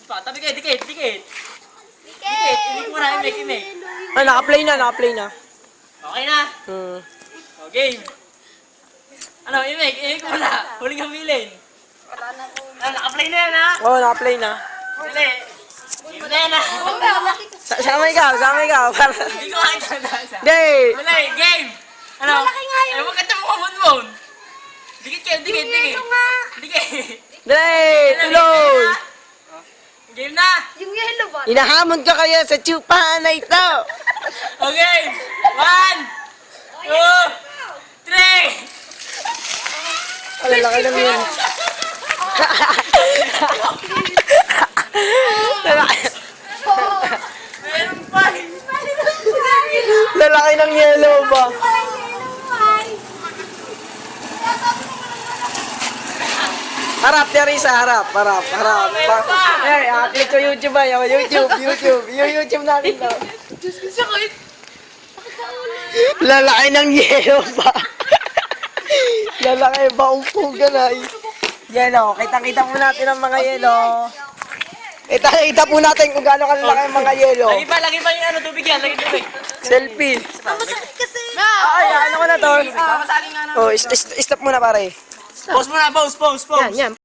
Pa, tabi kayo, dikit. Dikit, imik mo na, imik. Ah, naka-play na. Okay na. Hmm. O, game. Ano, imik mo na. Huling hamilin. Ano, naka-play na yan, ha? Oo, naka-play na. Dali. Game na yan, ha? Sama ikaw. Para... Hindi ko makita. Day! Wala eh, game. Ano? Malaki nga yun. Ay, magkanta mo kabon-bon. Dikit kayo, dikit. Yelo nga. Dikit. Day! Tuloy! Game na. Yung yelo ba? Inahamon ka kaya sa tsupahan na ito. Okay. 1, 2, 3. Ang lalaki ng yelo. Meron pa. Lalaki ng yelo ba? Harap, Teresa, harap. Eh, upload sa YouTube ba? YouTube natin daw. Diyos ko, sakit. Lalaki ng yelo ba? Lalaki ba? Umpugan na. Yelo, kita po natin ang mga yelo. Kita po natin kung gaano kalalaki ang mga yelo. Lagi pa yung ano, tubig yan. Lagi tubig. Selfie. Masakit kasi. Ay, ano ko na to? Papasali nga na. Oh, stop muna pare. Pause mo na, pause. Yan.